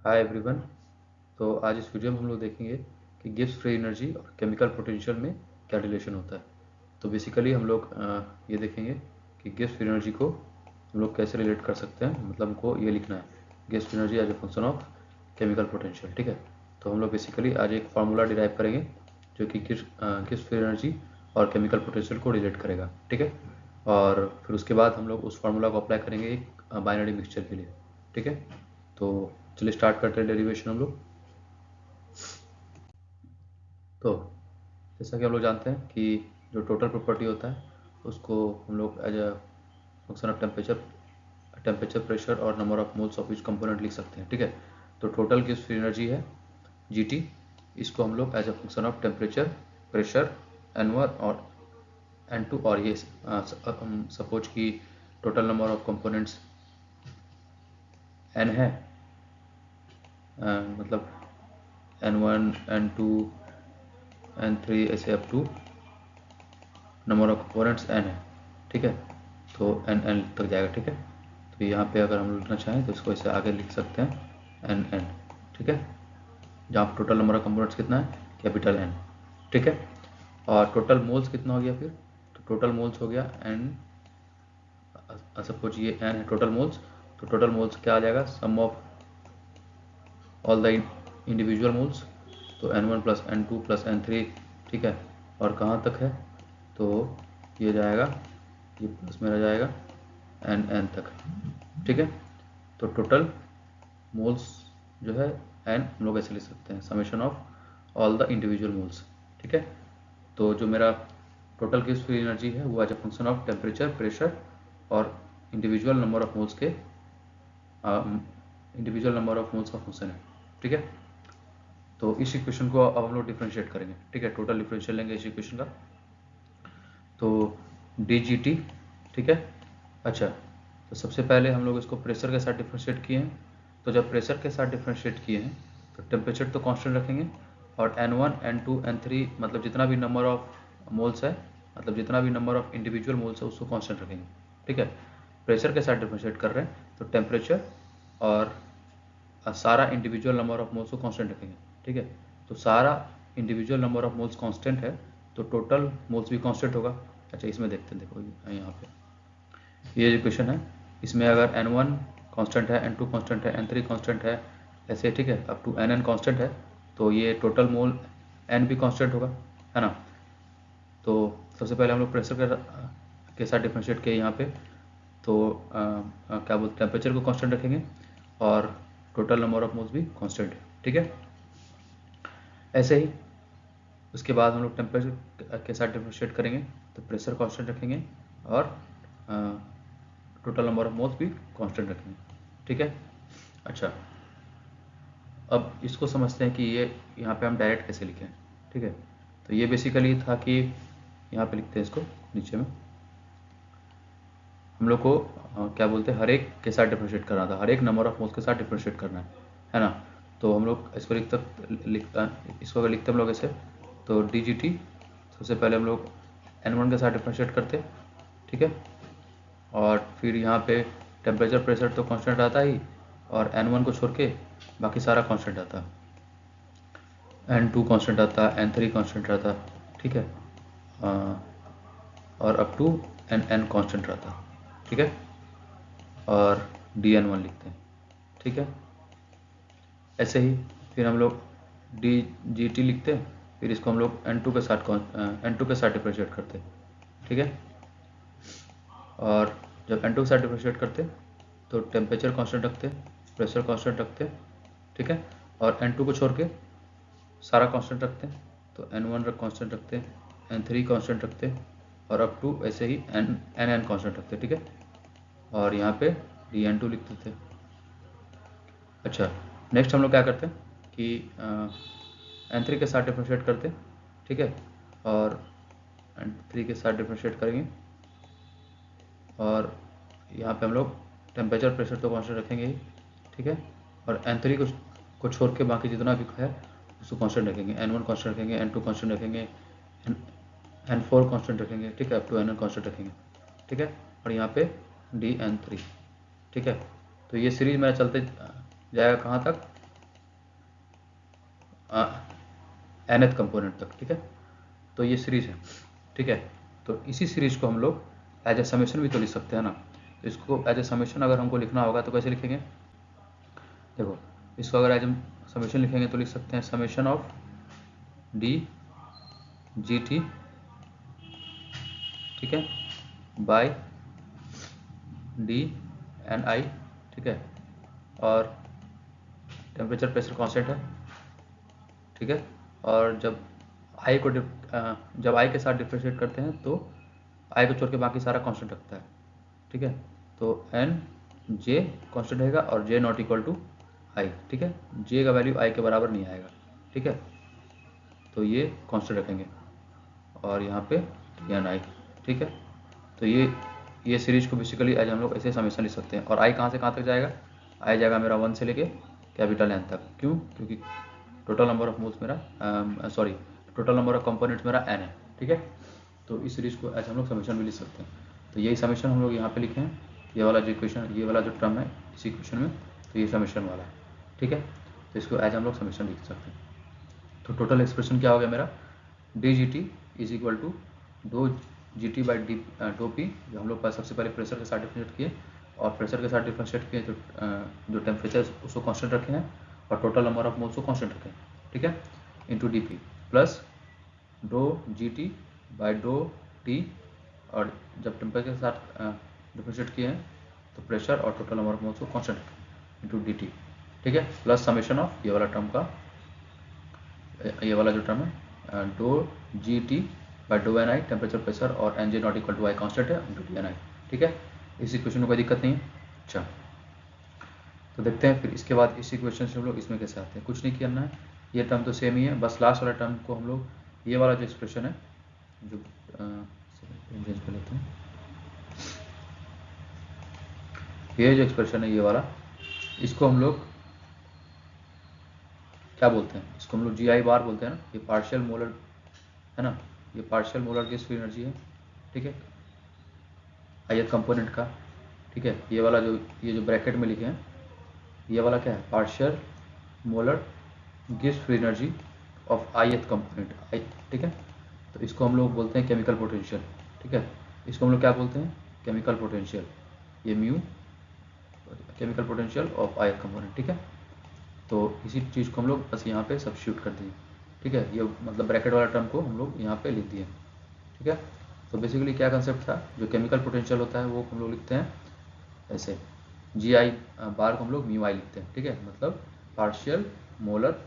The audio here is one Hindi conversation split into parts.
Hi everyone. तो आज इस वीडियो में हम लोग देखेंगे कि गिब्स फ्री एनर्जी और केमिकल पोटेंशियल में क्या रिलेशन होता है। तो बेसिकली हम लोग ये देखेंगे कि गिब्स फ्री एनर्जी को हम लोग कैसे रिलेट कर सकते हैं, मतलब हमको ये लिखना है Gibbs free energy as a function of chemical potential. ठीक है, तो हम लोग बेसिकली आज एक फार्मूला डिराइव करेंगे जो कि गिब्स फ्री एनर्जी और केमिकल पोटेंशियल को रिलेट करेगा। ठीक है, और फिर उसके बाद हम लोग उस फार्मूला को अप्लाई करेंगे एक बाइनरी मिक्सचर के लिए। ठीक है, तो चलिए स्टार्ट करते हैं डेरिवेशन हम लोग। तो जैसा कि हम लोग जानते हैं कि जो टोटल प्रॉपर्टी होता है उसको हम लोग as a function of temperature, pressure और number of moles of each component लिख सकते हैं। ठीक है, तो टोटल गिव्स फ्री एनर्जी है GT, इसको हम लोग as a function of temperature, pressure, N1 और N2, और ये सपोज कि total number of components N है, मतलब N1, N2, N3 ऐसे up to number of components n है। ठीक है, तो n तक जाएगा। ठीक है, तो यहाँ पे अगर हम लिखना चाहें तो इसको ऐसे आगे लिख सकते हैं n। ठीक है, जहाँ टोटल नंबर ऑफ कंपोनेंट्स कितना है, कैपिटल N। ठीक है, और टोटल मोल्स कितना हो गया फिर, तो टोटल मोल्स हो गया n। सपोज ये n है टोटल मोल्स, तो टोटल मोल्स क्या आ जाएगा, sum of all the individual moles, तो N1 plus N2 plus N3। ठीक है, और कहाँ तक है, तो ये जाएगा, ये प्लस में रह जाएगा n तक। ठीक है, तो टोटल मोल्स जो है n हम लोग ऐसे लिख सकते हैं summation of all the individual moles. ठीक है, तो जो मेरा टोटल गिव्स फ्री एनर्जी है वो as a function of temperature, pressure और इंडिविजुअल नंबर ऑफ मोल्स के इंडिविजुअल नंबर ऑफ मोल्स का फंक्शन है। ठीक है, तो इस इक्वेशन को अब हम लोग डिफ्रेंशिएट करेंगे। ठीक है, टोटल डिफरेंशियल लेंगे इस इक्वेशन का, तो dGT। ठीक है, अच्छा, तो सबसे पहले हम लोग इसको प्रेशर के साथ डिफ्रेंशिएट किए हैं, तो जब प्रेशर के साथ डिफ्रेंशिएट किए हैं तो टेम्परेचर तो कांस्टेंट रखेंगे, और N1, N2, N3 मतलब जितना भी नंबर ऑफ मोल्स है, मतलब जितना भी नंबर ऑफ इंडिविजुअल मोल्स है उसको कांस्टेंट रखेंगे। ठीक है, प्रेशर के साथ डिफ्रेंशिएट कर रहे हैं तो टेम्परेचर और सारा इंडिविजुअल नंबर ऑफ मोल्स को कांस्टेंट रखेंगे। ठीक है, तो सारा individual number of moles constant है तो टोटल मोल्स भी कांस्टेंट होगा। अच्छा, इसमें देखते हैं, देखो यहाँ पे ये जो क्वेश्चन है इसमें अगर N1 कांस्टेंट है, N2 कांस्टेंट है, N3 कांस्टेंट है, ऐसे। ठीक है, अप टू Nn कांस्टेंट है, तो ये टोटल मोल N भी कांस्टेंट होगा, है ना। तो सबसे पहले हम लोग प्रेशर के साथ डिफ्रेंशिएट किए यहाँ पे, तो क्या बोलते हैं, टेम्परेचर को कांस्टेंट रखेंगे और टोटल नंबर ऑफ मोल्स भी कांस्टेंट है। ठीक है, ऐसे ही उसके बाद हम लोग टेम्परेचर के साथ डिफ्रेंशिएट करेंगे तो प्रेशर कांस्टेंट रखेंगे और टोटल नंबर ऑफ मोल्स भी कांस्टेंट रखेंगे। ठीक है, अच्छा, अब इसको समझते हैं कि ये यहाँ पे हम डायरेक्ट कैसे लिखें। ठीक है, तो ये बेसिकली था कि यहाँ पे लिखते हैं इसको नीचे में, हम लोग को क्या बोलते हैं, हर एक के साथ डिफ्रेंशिएट करना था, हर एक नंबर ऑफ मोल्स के साथ डिफ्रेंशिएट करना है ना। तो हम लोग इसको इसको अगर लिखते हम लोग ऐसे, तो dGT सबसे पहले हम लोग N1 के साथ डिफ्रेंशिएट करते। ठीक है, और फिर यहाँ पे टेम्परेचर, प्रेशर तो कांस्टेंट आता ही, और N1 को छोड़ के बाकी सारा कांस्टेंट आता, N2 कांस्टेंट आता, N3 कांस्टेंट रहता। ठीक है, और अप टू N कांस्टेंट रहता। ठीक है, और dN1 लिखते हैं। ठीक है, ऐसे ही फिर हम लोग dGT लिखते हैं, फिर इसको हम लोग N2 के साथ डिफ्रेंशिएट करते हैं। ठीक है, और जब N2 के साथ डिफ्रेंशिएट करते तो टेम्परेचर कांस्टेंट रखते, प्रेशर कांस्टेंट रखते। ठीक है, और N2 को छोड़ के सारा कांस्टेंट रखते हैं, तो N1 कांस्टेंट रखते, N3 कांस्टेंट रखते, और अप टू ऐसे ही N कांस्टेंट रखते। ठीक है, और यहाँ पे dN2 लिखते थे। अच्छा, नेक्स्ट हम लोग क्या करते हैं कि N3 के साथ डिफ्रेंशिएट करते। ठीक है, और N3 के साथ डिफ्रेंशिएट करेंगे, और यहाँ पे हम लोग टेम्परेचर, प्रेशर तो कांस्टेंट रखेंगे ही। ठीक है, और N3 को छोड़ के बाकी जितना भी है उसको कांस्टेंट रखेंगे, N1 कांस्टेंट रखेंगे, N2 कांस्टेंट रखेंगे, N4 कांस्टेंट रखेंगे। ठीक है, अप टू Nn कांस्टेंट रखेंगे। ठीक है, और यहाँ पे dN3। ठीक है, तो ये सीरीज मेरा चलते जाएगा कहाँ तक, nth कंपोनेंट तक, ठीक है। तो ये सीरीज है, ठीक है। तो इसी सीरीज को हम लोग एज ए समेशन भी तो लिख सकते हैं ना। तो इसको एज ए समेशन अगर हमको लिखना होगा तो कैसे लिखेंगे, देखो इसको अगर एज ए समेशन लिखेंगे तो लिख सकते हैं summation of D G T, ठीक है, बाय डी एन आई, ठीक है। और टेम्परेचर प्रेशर कांस्टेंट है, ठीक है। और जब आई को जब आई के साथ डिफ्रेंशिएट करते हैं तो आई को छोड़ के बाकी सारा कांस्टेंट रखता है, ठीक है। तो एन जे कांस्टेंट रहेगा और जे नॉट इक्वल टू आई, ठीक है। जे का वैल्यू आई के बराबर नहीं आएगा, ठीक है। तो ये कांस्टेंट रखेंगे और यहाँ पे एन आई, ठीक है। तो ये सीरीज को बेसिकली आज हम लोग ऐसे समेशन लिख सकते हैं। और आई कहाँ से कहाँ तक जाएगा, आई जाएगा मेरा 1 से लेके कैपिटल एन तक। क्यों, क्योंकि टोटल नंबर ऑफ मोल्स मेरा टोटल नंबर ऑफ कंपोनेंट्स मेरा एन है, ठीक है। तो इस सीरीज को ऐसे हम लोग समेशन भी लिख सकते हैं। तो यही समेशन हम लोग यहाँ पे लिखे हैं, ये वाला जो इक्वेशन, ये वाला जो टर्म है इस इक्वेशन में, तो ये समेशन वाला है, ठीक है। तो इसको एज हम लोग समेशन लिख सकते हैं। तो टोटल एक्सप्रेशन क्या हो गया मेरा, D G T is equal to do G T by D do P, जो हम लोग पास सबसे पहले प्रेशर के साथ डिफ्रेंशिएट किए और प्रेशर के साथ डिफ्रेंशिएट किए जो टेम्परेचर उसको कांस्टेंट रखे हैं और टोटल नंबर ऑफ मोल्स को कांस्टेंट रखें, ठीक है, into D P plus do G T by do T, और जब टेम्परेचर के साथ डिफ्रेंशिएट किए हैं तो प्रेशर और टोटल नंबर ऑफ मोल्स को कांस्टेंट रखें इंटू डी टी, ठीक है, प्लस समेशन ऑफ ये वाला टर्म का, ये वाला जो टर्म है do G T by do N I temperature pressure और N J not equal to I constant है इंटू डी एन आई, ठीक है। इस इक्वेशन में कोई दिक्कत नहीं है। अच्छा, तो देखते हैं फिर इसके बाद इस इक्वेशन से हम लोग इसमें कैसे आते हैं। कुछ नहीं करना है, ये टर्म तो सेम ही है, बस लास्ट वाला टर्म को हम लोग, ये वाला जो एक्सप्रेशन है जो चेंज कर लेते हैं, ये जो एक्सप्रेशन है ये वाला, इसको हम लोग क्या बोलते हैं, इसको हम लोग जी आई बार बोलते हैं ना। ये पार्शियल मोलर है ना, ये partial molar gas free energy है, ठीक है, ith कंपोनेंट का, ठीक है। ये वाला ये जो ब्रैकेट में लिखे हैं ये वाला क्या है, partial molar gas free energy of ith component, ठीक है। तो इसको हम लोग बोलते हैं केमिकल पोटेंशियल, ठीक है। इसको हम लोग क्या बोलते हैं, केमिकल पोटेंशियल, ये mu chemical potential of ith component, ठीक है। तो इसी चीज़ को हम लोग बस यहाँ पे सब्स्टिट्यूट कर दिए, ठीक है। ये मतलब ब्रैकेट वाला टर्म को हम लोग यहाँ पे लिख दिए, ठीक है। तो बेसिकली क्या कंसेप्ट था, जो केमिकल पोटेंशियल होता है वो हम लोग लिखते हैं ऐसे, जी आई बार को हम लोग म्यू आई लिखते हैं, ठीक है। मतलब partial molar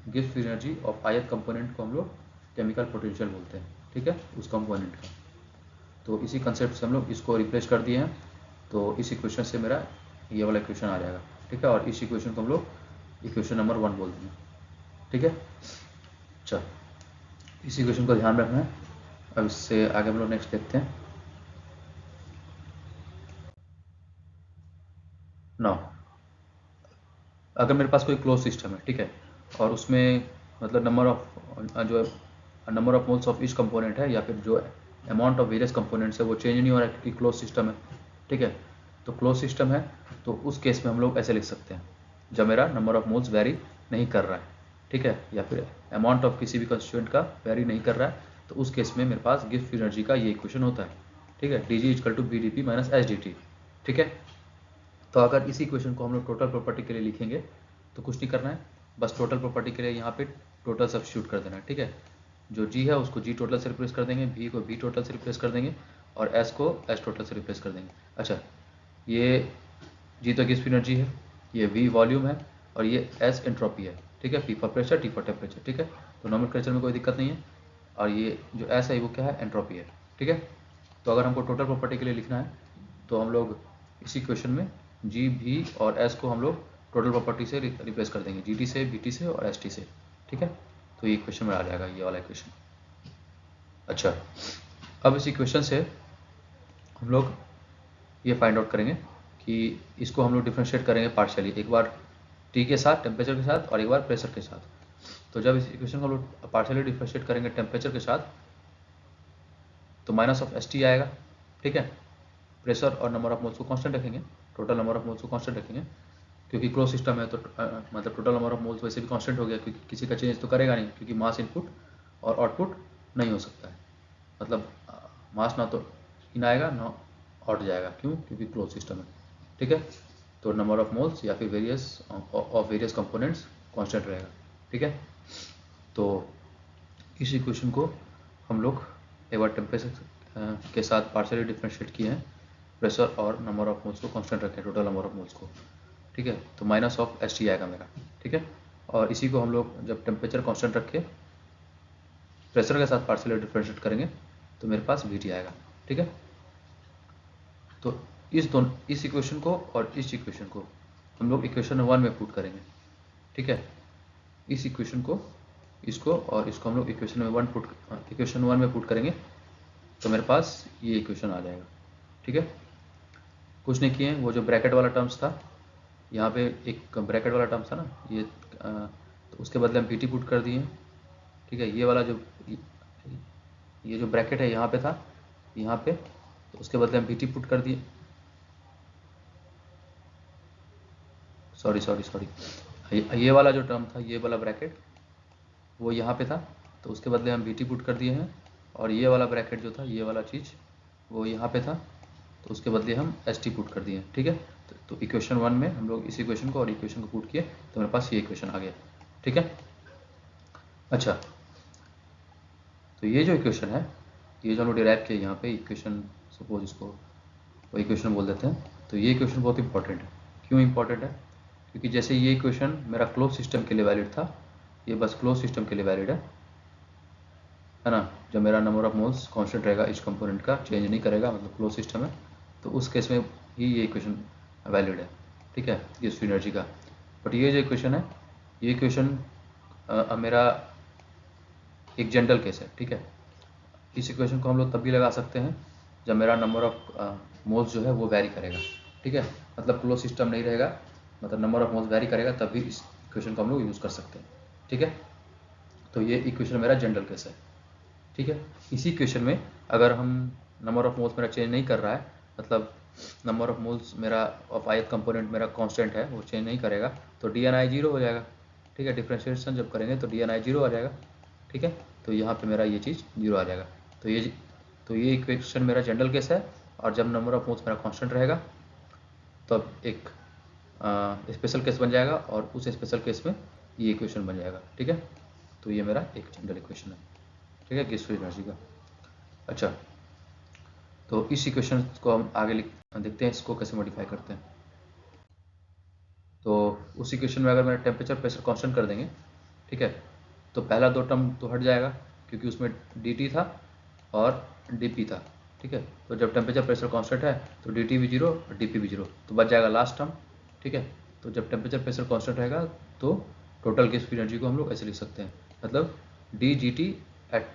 gas free energy of ith component को हम लोग केमिकल पोटेंशियल बोलते हैं, ठीक है, उस कंपोनेंट का। तो इसी कंसेप्ट से हम लोग इसको रिप्लेस कर दिए हैं। तो इस इक्वेशन से मेरा ये वाला इक्वेशन आ जाएगा, ठीक है। और इस इक्वेशन को हम लोग इक्वेशन नंबर 1 बोल देंगे, ठीक है। चल, इस इक्वेशन को ध्यान रखना है। अब इससे आगे हम लोग नेक्स्ट देखते हैं। नाउ अगर मेरे पास कोई क्लोज सिस्टम है, ठीक है, और उसमें मतलब number of moles of each component है, या फिर जो अमाउंट ऑफ वेरियस कंपोनेंट्स है वो चेंज नहीं हो रहा है क्योंकि क्लोज सिस्टम है, ठीक है। तो क्लोज सिस्टम है तो उस केस में हम लोग ऐसे लिख सकते हैं, जब मेरा नंबर ऑफ मोल्स वेरी नहीं कर रहा है, ठीक है, या फिर अमाउंट ऑफ किसी भी कंस्टिट्यूएंट का वेरी नहीं कर रहा है, तो उस केस में मेरे पास गिब्स एनर्जी का ये इक्वेशन होता है, ठीक है, D G equal to B D P minus H D T, ठीक है। तो अगर इसी इक्वेशन को हम लोग टोटल प्रॉपर्टी के लिए लिखेंगे तो कुछ नहीं करना है, बस टोटल प्रॉपर्टी के लिए यहाँ पे टोटल सब्स्टिट्यूट कर देना है, ठीक है। जो जी है उसको जी टोटल से रिप्लेस कर देंगे, भी को भी टोटल से रिप्लेस कर देंगे और एस को एस टोटल से रिप्लेस कर देंगे। अच्छा, ये जी तो गिब्स एनर्जी है, ये वी वॉल्यूम है और ये एस एंट्रोपी है, ठीक है, P for pressure, T for temperature, ठीक है। तो नोमेनक्लेचर में कोई दिक्कत नहीं है। और ये जो एस है वो क्या है, एंट्रोपी है, ठीक है। तो अगर हमको टोटल प्रॉपर्टी के लिए लिखना है तो हम लोग इसी क्वेश्चन में जी भी और एस को हम लोग टोटल प्रॉपर्टी से रिप्लेस कर देंगे, जी टी से, बी टी से और एस टी से, ठीक है। तो ये इक्वेशन में आ जाएगा ये वाला इक्वेशन। अच्छा, अब इस इक्वेशन से हम लोग ये फाइंड आउट करेंगे कि इसको हम लोग डिफ्रेंशिएट करेंगे पार्शियली, एक बार टी के साथ, टेम्परेचर के साथ और एक बार प्रेशर के साथ। तो जब इस इक्वेशन को हम लोग पार्शियली डिफ्रेंशिएट करेंगे टेम्परेचर के साथ तो माइनस ऑफ एस टी आएगा, ठीक है। प्रेशर और नंबर ऑफ मोल्स को कांस्टेंट रखेंगे, टोटल नंबर ऑफ मोल्स को कांस्टेंट रखेंगे, क्योंकि क्लोज सिस्टम है तो मतलब टोटल नंबर ऑफ मोल्स वैसे भी कांस्टेंट हो गया, क्योंकि किसी का चेंज तो करेगा नहीं, क्योंकि मास इनपुट और आउटपुट नहीं हो सकता है, मतलब मास ना तो इन आएगा ना आउट जाएगा, क्यों? क्योंकि क्लोज सिस्टम है, ठीक है। तो नंबर ऑफ मोल्स या फिर various of various components constant रहेगा, ठीक है। तो इस इक्वेशन को हम लोग एक बार टेम्परेचर के साथ पार्शियली डिफरेंशिएट किए हैं, प्रेशर और नंबर ऑफ मोल्स को कांस्टेंट रखें, टोटल नंबर ऑफ मोल्स को, ठीक है। तो माइनस ऑफ एस टी आएगा मेरा, ठीक है। और इसी को हम लोग जब टेम्परेचर कांस्टेंट रख के प्रेशर के साथ पार्शियली डिफरेंशिएट करेंगे तो मेरे पास वी टी आएगा, ठीक है। तो इस इक्वेशन को और इस इक्वेशन को हम लोग इक्वेशन 1 में पुट करेंगे, ठीक है। इस इक्वेशन को, इसको और इसको हम लोग इक्वेशन 1 में पुट करेंगे तो मेरे पास ये इक्वेशन आ जाएगा, ठीक है। कुछ नहीं किए, वो जो ब्रैकेट वाला टर्म्स था, यहाँ पे एक ब्रैकेट वाला टर्म्स था ना ये, तो उसके बदले हम पीटी पुट कर दिए, ठीक है। ये जो ब्रैकेट है यहाँ पे था, यहाँ पे, तो उसके बदले हम पीटी पुट कर दिए, सॉरी ये वाला जो टर्म था, ये वाला ब्रैकेट वो यहाँ पे था, तो उसके बदले हम वीटी पुट कर दिए हैं, और ये वाला ब्रैकेट जो था, ये वाला चीज़ वो यहाँ पे था, तो उसके बदले हम एस टी पुट कर दिए हैं, ठीक है। तो इक्वेशन 1 में हम लोग इस इक्वेशन को और इक्वेशन को पुट किए तो मेरे पास ये इक्वेशन आ गया, ठीक है। अच्छा, तो ये जो इक्वेशन है, ये जो हम लोग डिराइव किया यहाँ पे इक्वेशन, सपोज इसको वो इक्वेशन बोल देते हैं, तो ये इक्वेशन बहुत इंपॉर्टेंट है। क्यों इंपॉर्टेंट है? क्योंकि जैसे ये इक्वेशन मेरा क्लोज सिस्टम के लिए वैलिड था, ये बस क्लोज सिस्टम के लिए वैलिड है ना। जब मेरा नंबर ऑफ मोल्स कांस्टेंट रहेगा, इस कंपोनेंट का चेंज नहीं करेगा, मतलब क्लोज सिस्टम है, तो उस केस में ही ये इक्वेशन वैलिड है, ठीक है, इस एनर्जी का। बट ये जो इक्वेशन है, ये इक्वेशन मेरा एक जनरल केस है, ठीक है। इस इक्वेशन को हम लोग तब भी लगा सकते हैं जब मेरा नंबर ऑफ मोल्स जो है वो वैरी करेगा, ठीक है। मतलब क्लोज सिस्टम नहीं रहेगा, मतलब नंबर ऑफ मोल्स वैरी करेगा, तब भी इस इक्वेशन को हम लोग यूज़ कर सकते हैं, ठीक है। तो ये इक्वेशन मेरा जनरल केस है, ठीक है। इसी इक्वेशन में अगर हम नंबर ऑफ मोल्स मेरा चेंज नहीं कर रहा है, मतलब नंबर ऑफ मोल्स मेरा ऑफ ith कंपोनेंट मेरा कांस्टेंट है, वो चेंज नहीं करेगा, तो डी एन आई जीरो हो जाएगा, ठीक है। डिफ्रेंशिएशन जब करेंगे तो डी एन आई जीरो आ जाएगा, ठीक है। तो यहाँ पे मेरा ये चीज़ जीरो आ जाएगा। तो ये इक्वेशन मेरा जनरल केस है, और जब नंबर ऑफ मोल्स मेरा कांस्टेंट रहेगा तब एक स्पेशल केस बन जाएगा, और उस स्पेशल केस में ये इक्वेशन बन जाएगा, ठीक है। तो ये मेरा एक जनरल इक्वेशन है, ठीक है, गैस फ्री एनर्जी का। अच्छा, तो इस इक्वेशन को हम आगे देखते हैं, इसको कैसे मॉडिफाई करते हैं। तो उस इक्वेशन में अगर मेरा टेम्परेचर प्रेशर कांस्टेंट कर देंगे, ठीक है, तो पहला दो टर्म तो हट जाएगा, क्योंकि उसमें dt था और dp था, ठीक है। तो जब टेम्परेचर प्रेशर कांस्टेंट है तो dt भी जीरो और dp भी जीरो, तो बच जाएगा लास्ट टर्म, ठीक है। तो जब टेम्परेचर प्रेशर कांस्टेंट रहेगा तो टोटल गैस फ्री एनर्जी को हम लोग ऐसे लिख सकते हैं, मतलब dgt at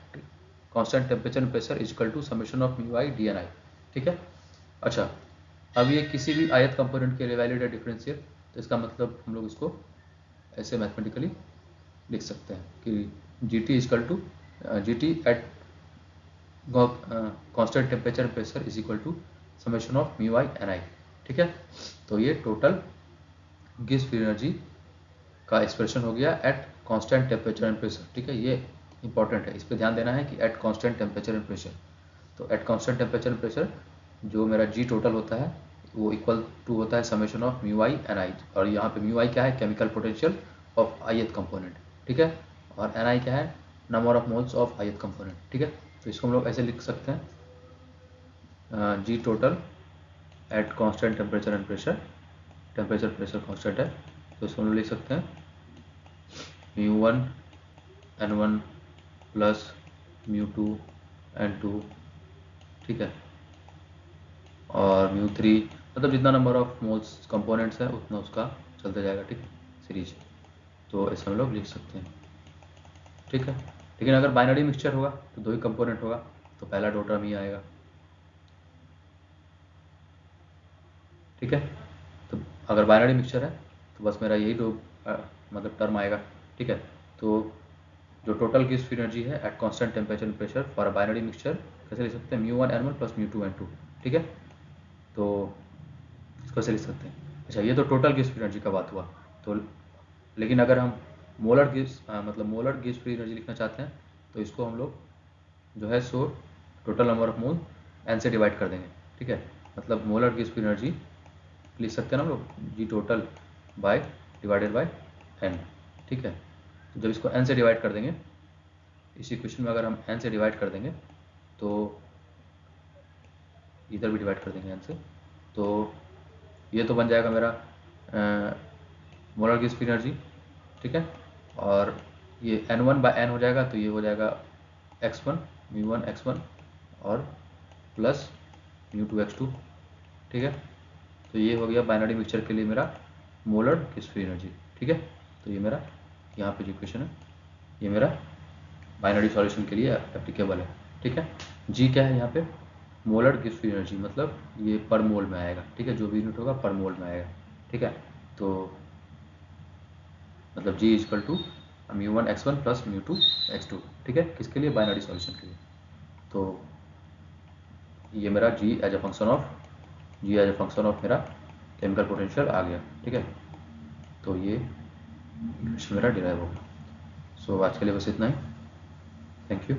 constant temperature and pressure is equal to summation of mu I D N I, ठीक है। अच्छा, अब ये किसी भी ith कंपोनेंट के लिए वैलिड है डिफरेंशियल, तो इसका मतलब हम लोग इसको ऐसे मैथमेटिकली लिख सकते हैं कि G T equal to G T at constant temperature pressure is equal to summation of mu I N I, ठीक है। तो ये टोटल गैस फ्री एनर्जी का एक्सप्रेशन हो गया at constant temperature and pressure, ठीक है। ये इंपॉर्टेंट है, इस पर ध्यान देना है कि at constant temperature and pressure. तो at constant temperature and pressure जो मेरा जी टोटल होता है वो इक्वल टू होता है summation of mu I N I, और यहाँ पे म्यू आई क्या है? Chemical potential of ith component, ठीक है। और एन आई क्या है? Number of moles of ith component, ठीक है। तो इसको हम लोग ऐसे लिख सकते हैं, G total at constant temperature and pressure, temperature pressure constant है, तो इसको हम लोग लिख सकते हैं mu one N one plus mu two N two, ठीक है, और म्यू थ्री, मतलब जितना नंबर ऑफ मोल्स कंपोनेंट्स है उतना उसका चलते जाएगा, ठीक है, सीरीज। तो ऐसे हम लोग लिख सकते हैं, ठीक है। लेकिन अगर बाइनरी मिक्सचर होगा तो दो ही कंपोनेंट होगा, तो पहला दो टर्म ही आएगा, ठीक है। तो अगर बाइनरी मिक्सचर है तो बस मेरा यही दो मतलब टर्म आएगा, ठीक है। तो जो टोटल गैस फ्री एनर्जी है at constant temperature and pressure for a binary mixture कैसे लिख सकते हैं? Mu one N one plus mu two N two, ठीक है। तो इसको ऐसे लिख सकते हैं अच्छा, ये तो टोटल गैस फ्री एनर्जी का बात हुआ। तो लेकिन अगर हम मोलर गैस मतलब मोलर गैस फ्री एनर्जी लिखना चाहते हैं तो इसको हम लोग जो है सो total number of mole N से डिवाइड कर देंगे, ठीक है। मतलब मोलर गैस फ्री एनर्जी लिख सकते हैं ना हम लोग G total by divided by N, ठीक है। तो जब इसको एन से डिवाइड कर देंगे, इस इक्वेशन में अगर हम एन से डिवाइड कर देंगे तो इधर भी डिवाइड कर देंगे एन से, तो ये तो बन जाएगा मेरा मोलर गैस फ्री एनर्जी, ठीक है। और ये n1 बाय एन हो जाएगा, तो ये हो जाएगा x1 μ1 x1 और प्लस μ2 x2, ठीक है। तो ये हो गया बाइनरी मिक्सचर के लिए मेरा मोलर गैस फ्री एनर्जी, ठीक है। तो ये मेरा यहाँ पे जो इक्वेशन है ये मेरा बाइनरी सॉल्यूशन के लिए एप्लीकेबल है, ठीक है। जी क्या है यहाँ पे, मोलर गैस फ्री एनर्जी, मतलब ये पर मोल में आएगा, ठीक है। जो भी यूनिट होगा पर मोल में आएगा, ठीक है। तो मतलब जी is equal to μ1 x1 plus μ2 x2, ठीक है। किसके लिए, बाइनरी सॉल्यूशन के लिए। तो ये मेरा जी एज ए फंक्शन ऑफ मेरा केमिकल पोटेंशियल आ गया, ठीक है। तो ये इक्वेशन मेरा डिराइव होगा। सो आज के लिए बस इतना ही। Thank you.